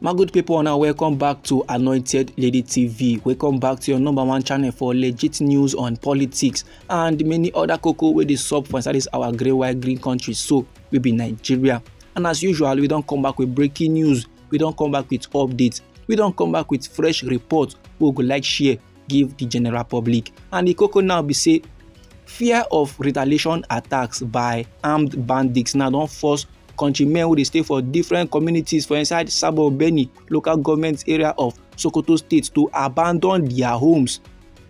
My good people, now welcome back to Anointed Lady TV. Welcome back to your #1 channel for legit news on politics and many other cocoa where they sub for inside this our grey white green country. So we be Nigeria, and as usual, we don't come back with breaking news. We don't come back with updates. We don't come back with fresh reports. We go like share, give the general public. And the cocoa now be say fear of retaliation attacks by armed bandits now don't force countrymen who dey stay for different communities for inside Sabo Beni local government area of Sokoto state to abandon their homes.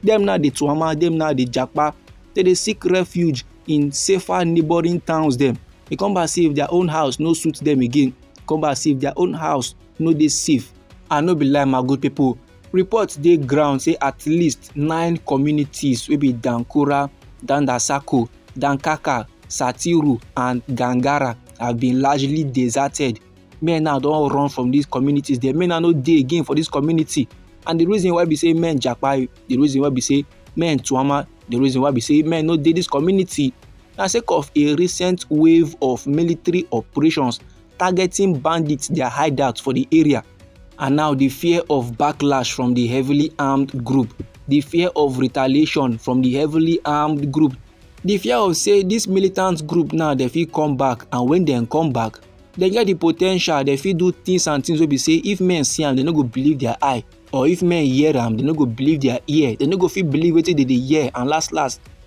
Dem now dey Tuama, dem now dey Japa. They dey seek refuge in safer neighboring towns dem. They come back see if their own house no suit them again. Come back see if their own house no dey safe. And no be lie, my good people. Reports dey ground say at least 9 communities wey be Dankura, Dandasako, Dankaka, Satiru and Gangara have been largely deserted. Men now don't run from these communities. The men are no dey again for this community. And the reason why we say men Japa, the reason why we say men Tuama, the reason why we say men no dey this community, na sake of a recent wave of military operations targeting bandits, their hideouts for the area. And now the fear of backlash from the heavily armed group, the fear of retaliation from the heavily armed group, the fear of say this militant group now they fit come back, and when they come back, they get the potential they fit do things and things wey be say if men see am, they no go believe their eye, or if men hear am, they no go believe their ear, they no go fit believe wetin they dey hear, and last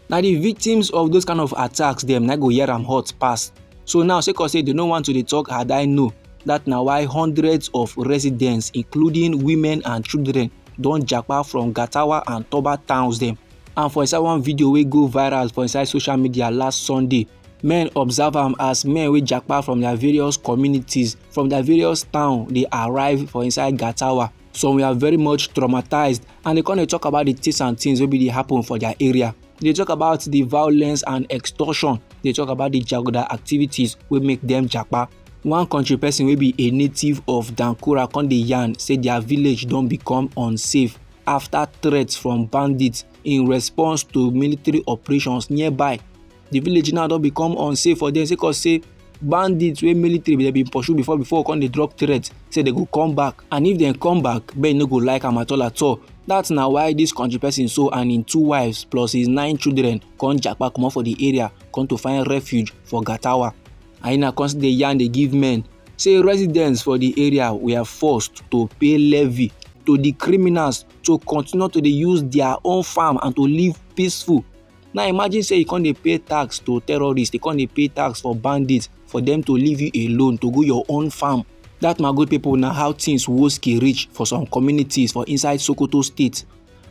now the victims of those kind of attacks them na go hear am hot pass. So now sake of say they no want to dey talk had I know, that na why hundreds of residents including women and children don japa from Gatawa and Toba towns them. And for inside one video wey go viral for inside social media last Sunday, men observe am as men wey japa from their various communities, from their various towns, they arrive for inside Gatawa. Some were very much traumatized, and they come dey talk about the things and things wey be dey happen for their area. They talk about the violence and extortion. They talk about the jagoda activities wey make them japa. One country person wey be a native of Dankura come dey yarn say their village don become unsafe after threats from bandits in response to military operations nearby. The village now don become unsafe for them because say bandits wey military they been pursue before come dey drop threats say they go come back, and if they come back, men no go like am at all. That's now why this country person so and him 2 wives plus his 9 children come japa comot for the area, come to find refuge for Gatawa. And na constantly yarn they give men say residents for the area were forced to pay levy to the criminals to continue to dey use their own farm and to live peaceful. Now imagine say you can't dey pay tax to terrorists, they can't dey pay tax for bandits for them to leave you alone to go your own farm. That, my good people, now how things woski reach for some communities for inside Sokoto state.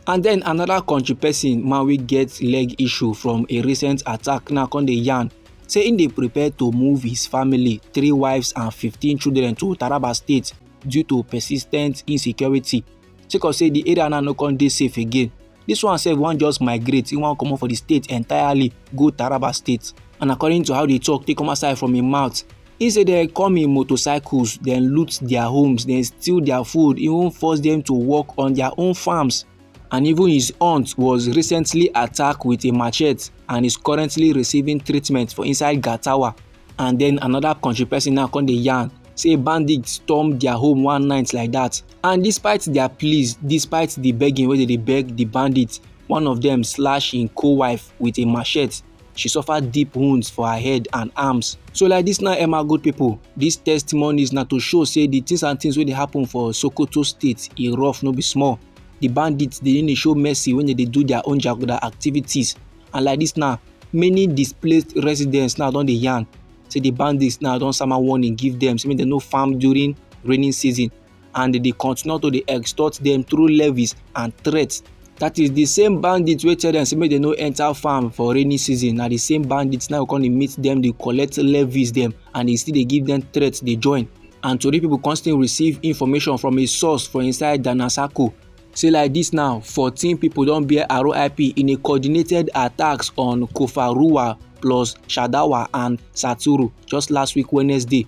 And then another country person man we get leg issue from a recent attack now come dey yarn saying they prepare to move his family, 3 wives and 15 children to Taraba state due to persistent insecurity. Because say the area now no come dey safe again. This one sef wan just migrate, he wan comot for the state entirely, go Taraba state. And according to how they talk, they come aside from him mouth, he say they come in motorcycles, then loot their homes, then steal their food, even force them to work on their own farms. And even his aunt was recently attacked with a machete and is currently receiving treatment for inside Gatawa. And then another country person now come dey yarn say bandits stormed their home one night like that, and despite their pleas, despite the begging wey they beg the bandits, one of them slashed him co-wife with a machete. She suffered deep wounds for her head and arms. So like this now, Emma good people, these testimonies now to show say the things and things wey dey happen for Sokoto state e rough no be small. The bandits they didn't show mercy when they do their own jagoda activities, and like this now, many displaced residents now don dey yarn say the bandits now don sama warning give them, say make they no farm during rainy season, and they continue to dey extort them through levies and threats. That is the same bandits wey tell them say make they no enter farm for rainy season. Now the same bandits now come dey meet them, they collect levies them, and they still dey give them threats, they join. And today people constantly receive information from a source for inside Danasako. Say like this now, 14 people don bear RIP in a coordinated attacks on Kofaruwa plus Shadawa and Saturu just last week Wednesday.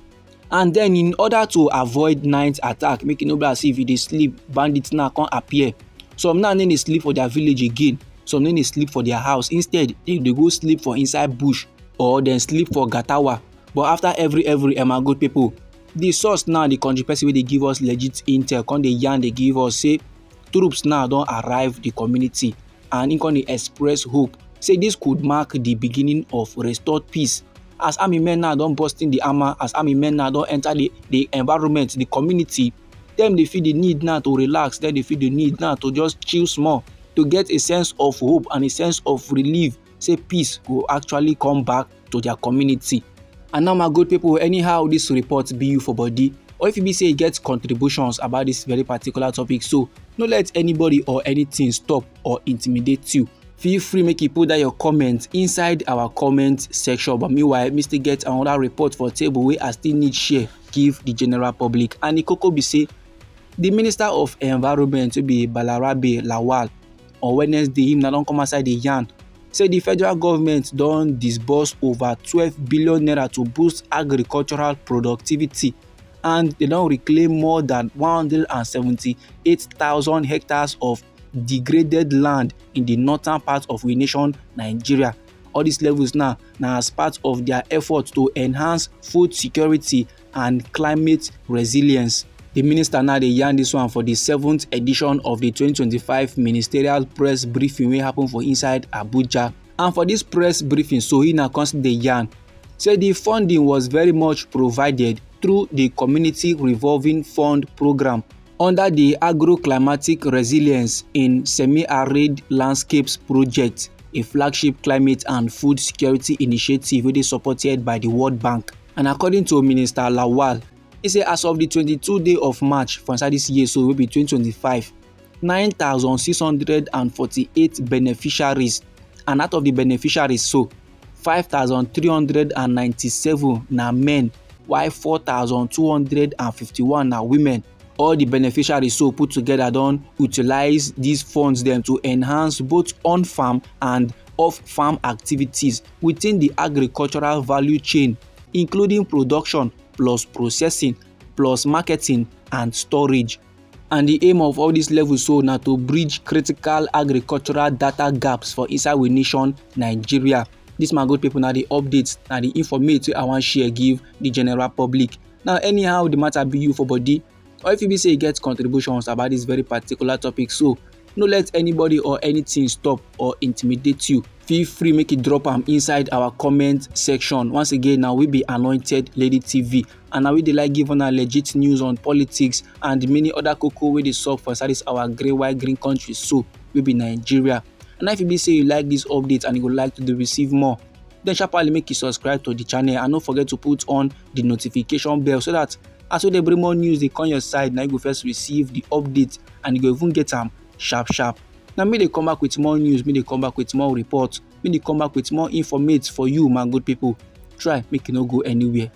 And then in order to avoid night attack, make it no be as if they sleep, bandits now can't appear. Some now they sleep for their village again, some then they sleep for their house. Instead, they go sleep for inside bush or then sleep for Gatawa. But after every good people, the source now, the country person wey dey give us legit intel come dey yarn dey give us say troops now don arrive the community, and im come dey express hope say dis could mark the beginning of restored peace. As army men now don burst in the armour, as army men now don enter the environment, the community, dem dey feel the need now to relax, dem dey feel the need now to just chill small, to get a sense of hope and a sense of relief say peace go actually come back to their community. And now my good people, anyhow this report be you for body, or if e be say you get contributions about this very particular topic, so no let anybody or anything stop or intimidate you. Feel free make you put down your comment inside our comment section. But meanwhile, me still get another report for table wey I still need share give the general public. And the koko be say the Minister of Environment wey be Balarabe Lawal on Wednesday, him na don come outside dey yarn say the federal government don disburse over 12 billion naira to boost agricultural productivity, and they don reclaim more than 178,000 hectares of degraded land in the northern part of we nation Nigeria. All these levels now na as part of their effort to enhance food security and climate resilience. The minister now dey yarn this one for the 7th edition of the 2025 ministerial press briefing wey happen for inside Abuja. And for this press briefing, so he now constantly dey yarn say the funding was very much provided through the community revolving fund program under the agro-climatic resilience in semi-arid landscapes project, a flagship climate and food security initiative wey dey supported by the World Bank. And according to Minister Lawal, he say as of the 22nd day of March for inside this year, so wey be 2025, 9,648 beneficiaries, and out of the beneficiaries, so 5,397 na men, while 4,251 na women. All the beneficiaries so put together don utilize these funds them to enhance both on-farm and off-farm activities within the agricultural value chain, including production plus processing plus marketing and storage. And the aim of all these levels so na to bridge critical agricultural data gaps for inside we nation Nigeria. This my good people, na the updates, na the information I wan share give the general public. Now anyhow the matter be you for body, or if you be say you get contributions about this very particular topic, so no let anybody or anything stop or intimidate you. Feel free make you drop am inside our comment section. Once again, now we be Anointed Lady TV, and now we dey like give una legit news on politics and many other koko wey dey sup for inside this our white green country, so we be Nigeria. And if you be say you like this update and you would like to receive more, then sharply make you subscribe to the channel and don't forget to put on the notification bell so that as we dey bring more news dey come your side, now you go first receive the update and you go even get am sharp. Now me dey come back with more news, me dey come back with more reports, me dey come back with more information for you my good people. Try make you no go anywhere.